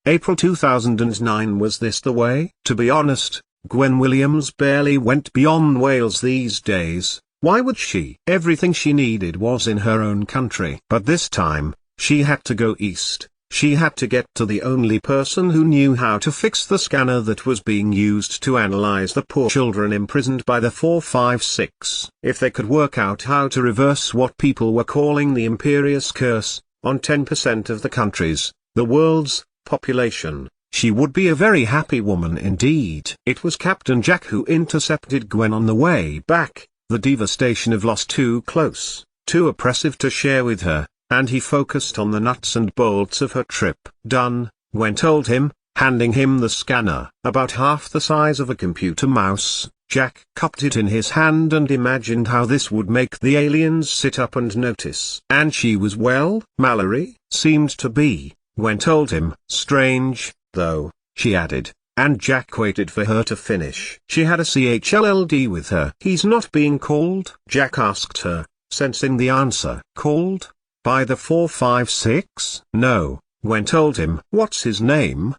April 2009. Was this the way? To be honest, Gwen Williams barely went beyond Wales these days. Why would she? Everything she needed was in her own country. But this time, she had to go east. She had to get to the only person who knew how to fix the scanner that was being used to analyze the poor children imprisoned by the 456. If they could work out how to reverse what people were calling the imperious curse, on 10% of the country's, the world's, population, she would be a very happy woman indeed. It was Captain Jack who intercepted Gwen on the way back, the devastation of loss too close, too oppressive to share with her. And he focused on the nuts and bolts of her trip. Done, Gwen told him, handing him the scanner. About half the size of a computer mouse, Jack cupped it in his hand and imagined how this would make the aliens sit up and notice. And she was well, Mallory? Seemed to be, Gwen told him. Strange, though, she added, and Jack waited for her to finish. She had a CHLLD with her. He's not being called? Jack asked her, sensing the answer. Called? By the 456? No, Gwen told him. What's his name?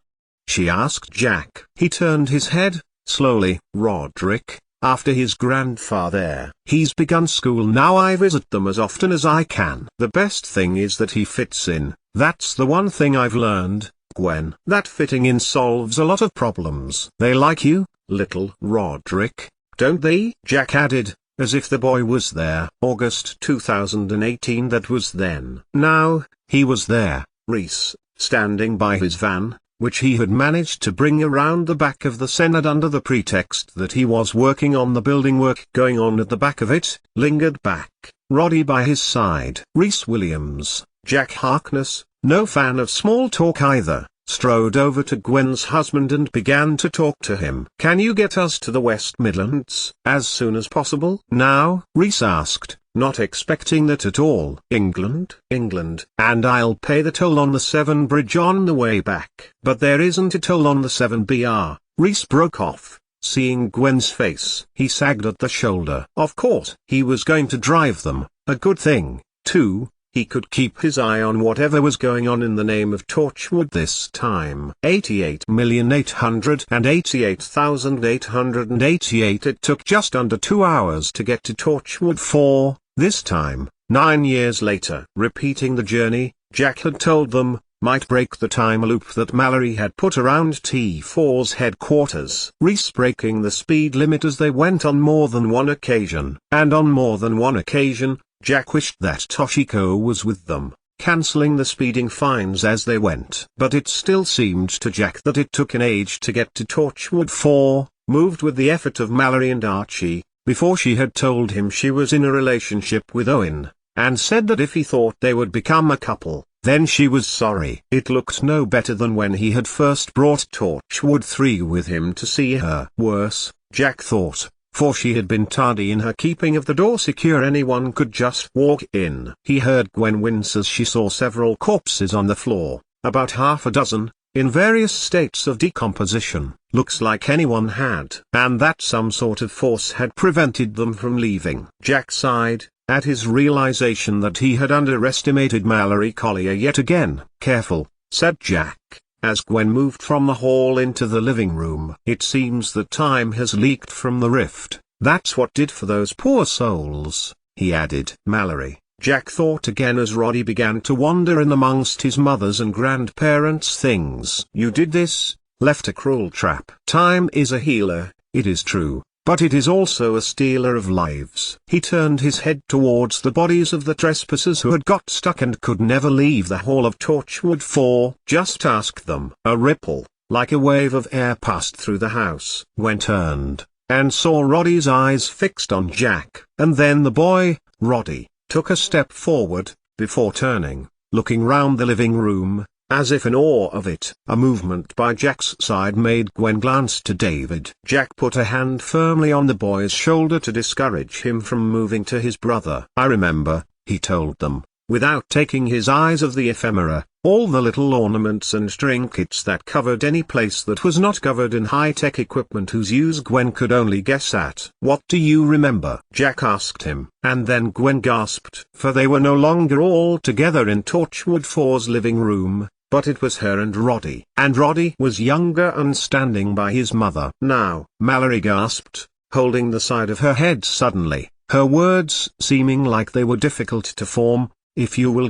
She asked Jack. He turned his head, slowly. Roderick, after his grandfather. He's begun school now. I visit them as often as I can. The best thing is that he fits in. That's the one thing I've learned, Gwen. That fitting in solves a lot of problems. They like you, little Roderick, don't they? Jack added, as if the boy was there. August 2018. That was then. Now, he was there, Reese, standing by his van, which he had managed to bring around the back of the Senate under the pretext that he was working on the building work going on at the back of it, lingered back, Roddy by his side. Reese Williams, Jack Harkness, no fan of small talk either, strode over to Gwen's husband and began to talk to him. Can you get us to the West Midlands as soon as possible? Now, Reese asked, not expecting that at all. England, and I'll pay the toll on the Severn Bridge on the way back. But there isn't a toll on the Severn BR. Reese broke off, seeing Gwen's face. He sagged at the shoulder. Of course, he was going to drive them, a good thing, too. He could keep his eye on whatever was going on in the name of Torchwood this time. 88,888,888. It took just under 2 hours to get to Torchwood 4, this time, 9 years later. Repeating the journey, Jack had told them, might break the time loop that Mallory had put around T4's headquarters. Reese breaking the speed limit as they went on more than one occasion. And on more than one occasion, Jack wished that Toshiko was with them, cancelling the speeding fines as they went. But it still seemed to Jack that it took an age to get to Torchwood 4, moved with the effort of Mallory and Archie, before she had told him she was in a relationship with Owen, and said that if he thought they would become a couple, then she was sorry. It looked no better than when he had first brought Torchwood 3 with him to see her. Worse, Jack thought, for she had been tardy in her keeping of the door secure. Anyone could just walk in. He heard Gwen wince as she saw several corpses on the floor, about half a dozen, in various states of decomposition. Looks like anyone had, and that some sort of force had prevented them from leaving. Jack sighed, at his realization that he had underestimated Mallory Collier yet again. Careful, said Jack, as Gwen moved from the hall into the living room. It seems that time has leaked from the rift. That's what did for those poor souls, he added. Mallory, Jack thought again as Roddy began to wander in amongst his mother's and grandparents' things. You did this, left a cruel trap. Time is a healer, it is true, but it is also a stealer of lives. He turned his head towards the bodies of the trespassers who had got stuck and could never leave the hall of Torchwood 4. Just ask them. A ripple, like a wave of air, passed through the house. Gwen turned, and saw Roddy's eyes fixed on Jack. And then the boy, Roddy, took a step forward, before turning, looking round the living room, as if in awe of it. A movement by Jack's side made Gwen glance to David. Jack put a hand firmly on the boy's shoulder to discourage him from moving to his brother. I remember, he told them, without taking his eyes off the ephemera, all the little ornaments and trinkets that covered any place that was not covered in high-tech equipment whose use Gwen could only guess at. What do you remember? Jack asked him, and then Gwen gasped, for they were no longer all together in Torchwood 4's living room. but it was her and Roddy. And Roddy was younger and standing by his mother. "Now," Mallory gasped, holding the side of her head suddenly, her words seeming like they were difficult to form. "If you will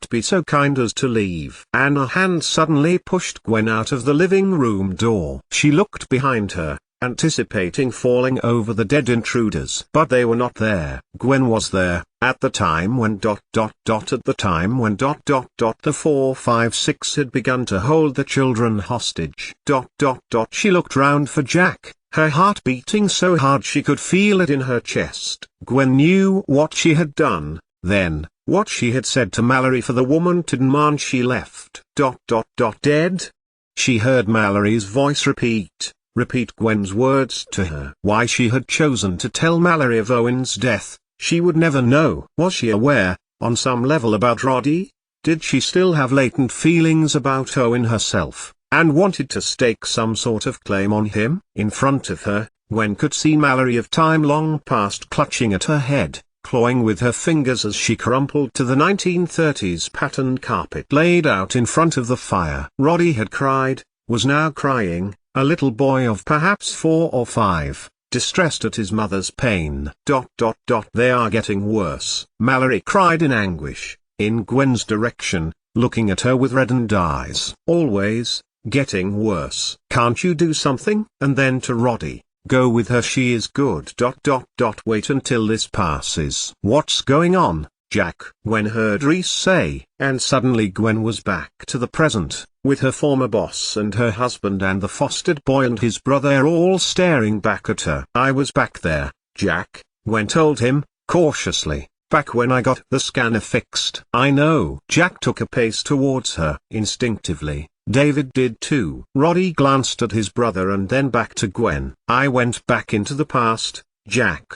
be so kind as to leave." And a hand suddenly pushed Gwen out of the living room door. She looked behind her, anticipating falling over the dead intruders. But they were not there. Gwen was there, at the time when the 456 had begun to hold the children hostage. She looked round for Jack, her heart beating so hard she could feel it in her chest. Gwen knew what she had done, then, what she had said to Mallory for the woman to demand she left. Dead? She heard Mallory's voice repeat Gwen's words to her. Why she had chosen to tell Mallory of Owen's death, she would never know. Was she aware, on some level, about Roddy? Did she still have latent feelings about Owen herself, and wanted to stake some sort of claim on him? In front of her, Gwen could see Mallory of time long past clutching at her head, clawing with her fingers as she crumpled to the 1930s patterned carpet laid out in front of the fire. Roddy had cried, was now crying, a little boy of perhaps 4 or 5, distressed at his mother's pain. They are getting worse. Mallory cried in anguish, in Gwen's direction, looking at her with reddened eyes. Always, getting worse. Can't you do something? And then to Roddy. Go with her, she is good. Wait until this passes. What's going on, Jack? Gwen heard Reese say. And suddenly Gwen was back to the present, with her former boss and her husband and the fostered boy and his brother all staring back at her. I was back there, Jack, Gwen told him, cautiously, back when I got the scanner fixed. I know. Jack took a pace towards her. Instinctively, David did too. Roddy glanced at his brother and then back to Gwen. I went back into the past, Jack.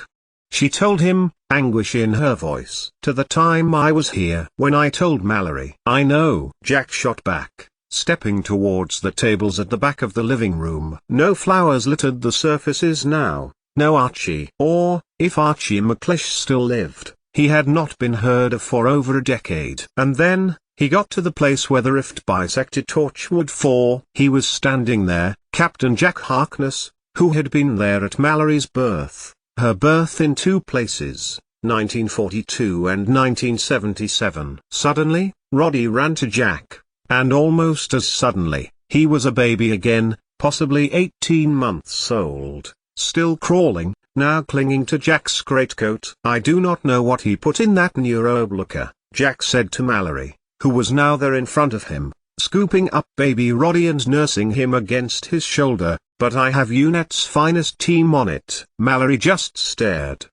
She told him, anguish in her voice. To the time I was here. When I told Mallory. I know. Jack shot back, stepping towards the tables at the back of the living room. No flowers littered the surfaces now, no Archie. Or, if Archie McLeish still lived, he had not been heard of for over a decade. And then, he got to the place where the rift bisected Torchwood 4. He was standing there, Captain Jack Harkness, who had been there at Mallory's birth, her birth in 2 places, 1942 and 1977. Suddenly, Roddy ran to Jack, and almost as suddenly, he was a baby again, possibly 18 months old, still crawling, now clinging to Jack's greatcoat. I do not know what he put in that neuroblocker, Jack said to Mallory, who was now there in front of him, scooping up baby Roddy and nursing him against his shoulder, but I have UNET's finest team on it. Mallory just stared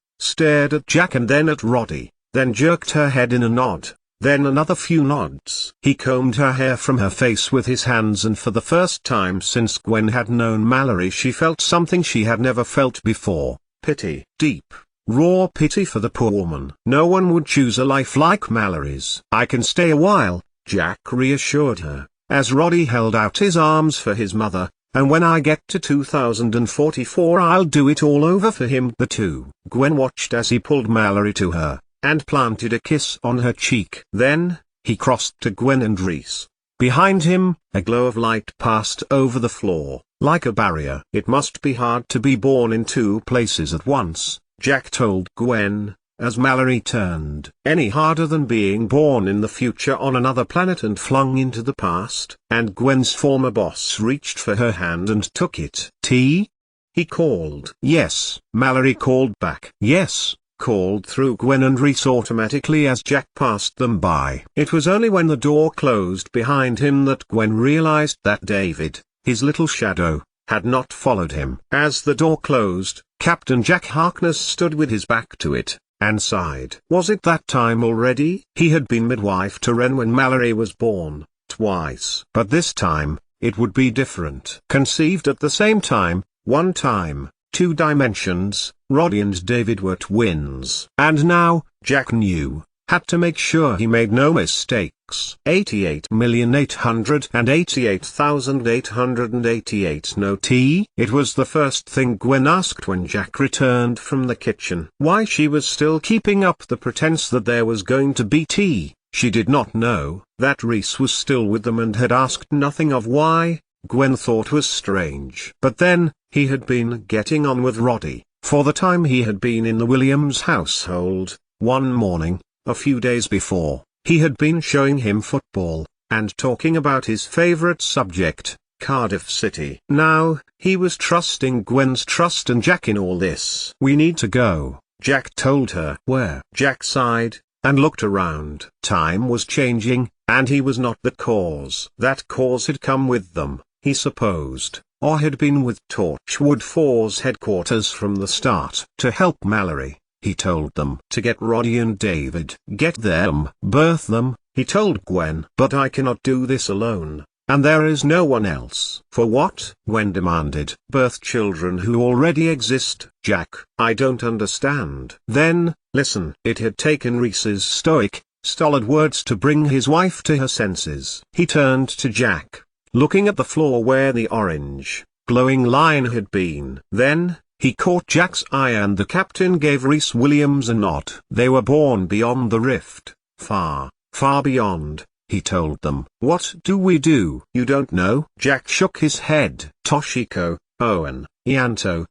at Jack and then at Roddy, then jerked her head in a nod, then another few nods. He combed her hair from her face with his hands, and for the first time since Gwen had known Mallory she felt something she had never felt before, pity. Deep, raw pity for the poor woman. No one would choose a life like Mallory's. I can stay a while, Jack reassured her, as Roddy held out his arms for his mother, and when I get to 2044 I'll do it all over for him. The two. Gwen watched as he pulled Mallory to her, and planted a kiss on her cheek. Then, he crossed to Gwen and Reese. Behind him, a glow of light passed over the floor, like a barrier. It must be hard to be born in 2 places at once, Jack told Gwen, as Mallory turned. Any harder than being born in the future on another planet and flung into the past? And Gwen's former boss reached for her hand and took it. Tea? He called. Yes, Mallory called back. Yes, called through Gwen and Reese automatically as Jack passed them by. It was only when the door closed behind him that Gwen realized that David, his little shadow, had not followed him. As the door closed, Captain Jack Harkness stood with his back to it, and sighed. Was it that time already? He had been midwife to Ren when Mallory was born, twice. But this time, it would be different. Conceived at the same time, one time, 2 dimensions, Roddy and David were twins. And now, Jack knew, had to make sure he made no mistakes. 88,888,888 no tea? It was the first thing Gwen asked when Jack returned from the kitchen. Why she was still keeping up the pretense that there was going to be tea. She did not know that Reese was still with them and had asked nothing of why. Gwen thought was strange. But then, he had been getting on with Roddy, for the time he had been in the Williams household. One morning, a few days before, he had been showing him football, and talking about his favorite subject, Cardiff City. Now, he was trusting Gwen's trust and Jack in all this. "We need to go," Jack told her. "Where?" Jack sighed, and looked around. Time was changing, and he was not the cause. That cause had come with them, he supposed, or had been with Torchwood 4's headquarters from the start. To help Mallory, he told them. To get Roddy and David. Get them. Birth them, he told Gwen. "But I cannot do this alone. And there is no one else." "For what?" Gwen demanded. "Birth children who already exist." "Jack, I don't understand." "Then, listen." It had taken Reese's stoic, stolid words to bring his wife to her senses. He turned to Jack, looking at the floor where the orange, glowing line had been. Then, he caught Jack's eye and the captain gave Reese Williams a nod. "They were born beyond the rift. Far, far beyond," he told them. "What do we do?" "You don't know?" Jack shook his head. Toshiko, Owen, Ianto ...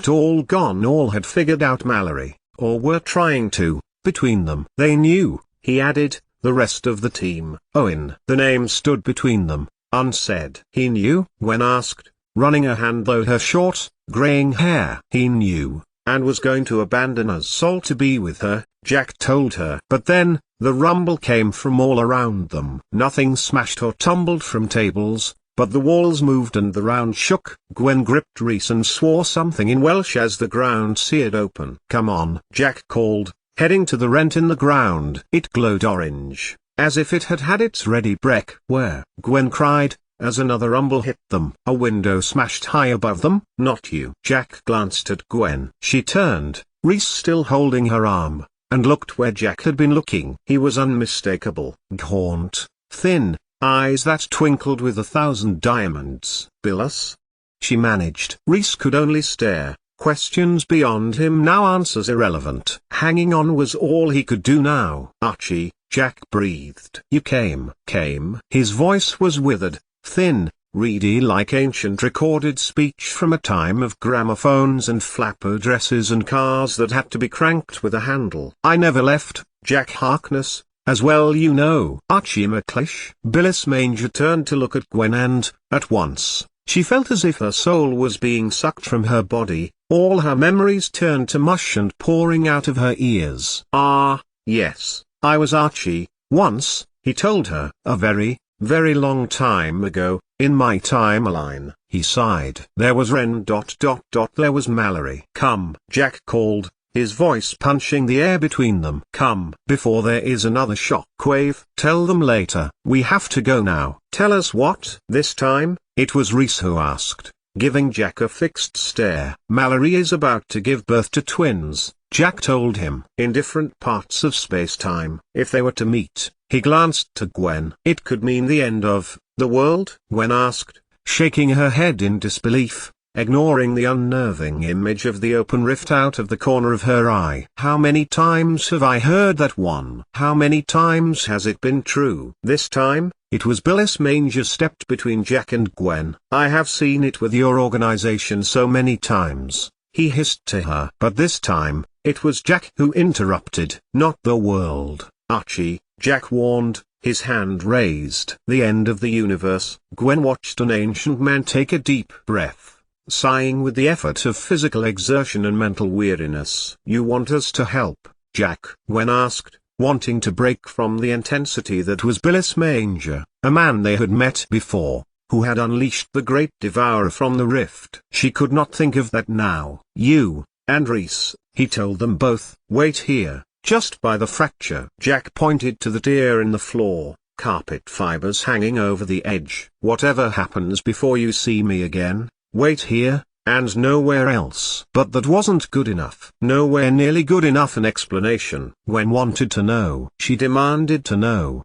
all gone. All had figured out Mallory, or were trying to. Between them. They knew, he added, the rest of the team. Owen. The name stood between them, unsaid. "He knew?" Gwen asked, running a hand through her short, graying hair. "He knew, and was going to abandon us all to be with her," Jack told her. But then, the rumble came from all around them. Nothing smashed or tumbled from tables, but the walls moved and the ground shook. Gwen gripped Reese and swore something in Welsh as the ground seared open. "Come on," Jack called, heading to the rent in the ground. It glowed orange, as if it had had its ready break. "Where?" Gwen cried, as another rumble hit them. A window smashed high above them. "Not you." Jack glanced at Gwen. She turned, Reese still holding her arm, and looked where Jack had been looking. He was unmistakable. Gaunt, thin, eyes that twinkled with 1,000 diamonds. "Billis?" she managed. Reese could only stare. Questions beyond him now, answers irrelevant. Hanging on was all he could do now. "Archie," Jack breathed. "You came." "Came?" His voice was withered, thin, reedy like ancient recorded speech from a time of gramophones and flapper dresses and cars that had to be cranked with a handle. "I never left, Jack Harkness, as well you know." "Archie McLeish?" Billis Manger turned to look at Gwen and, at once, she felt as if her soul was being sucked from her body, all her memories turned to mush and pouring out of her ears. "Ah, yes, I was Archie, once," he told her. "A very, very long time ago, in my timeline." He sighed. "There was Ren ... there was Mallory." "Come," Jack called, his voice punching the air between them. "Come, before there is another shockwave." "Tell them later." "We have to go now." "Tell us what?" This time, it was Reese who asked, giving Jack a fixed stare. "Mallory is about to give birth to twins," Jack told him. "In different parts of space-time. If they were to meet," he glanced to Gwen. "It could mean the end of the world?" Gwen asked, shaking her head in disbelief, ignoring the unnerving image of the open rift out of the corner of her eye. "How many times have I heard that one? How many times has it been true?" This time, it was Billis Manger stepped between Jack and Gwen. "I have seen it with your organization so many times," he hissed to her. But this time, it was Jack who interrupted. "Not the world, Archie," Jack warned, his hand raised. "The end of the universe." Gwen watched an ancient man take a deep breath, sighing with the effort of physical exertion and mental weariness. "You want us to help, Jack?" Gwen asked, wanting to break from the intensity that was Billis Manger, a man they had met before, who had unleashed the great devourer from the rift. She could not think of that now. "You, and Reese," he told them both. "Wait here, just by the fracture." Jack pointed to the tear in the floor, carpet fibers hanging over the edge. "Whatever happens before you see me again, wait here, and nowhere else." But that wasn't good enough. Nowhere nearly good enough an explanation. Gwen wanted to know. She demanded to know.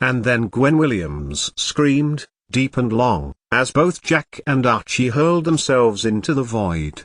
And then Gwen Williams screamed, deep and long, as both Jack and Archie hurled themselves into the void.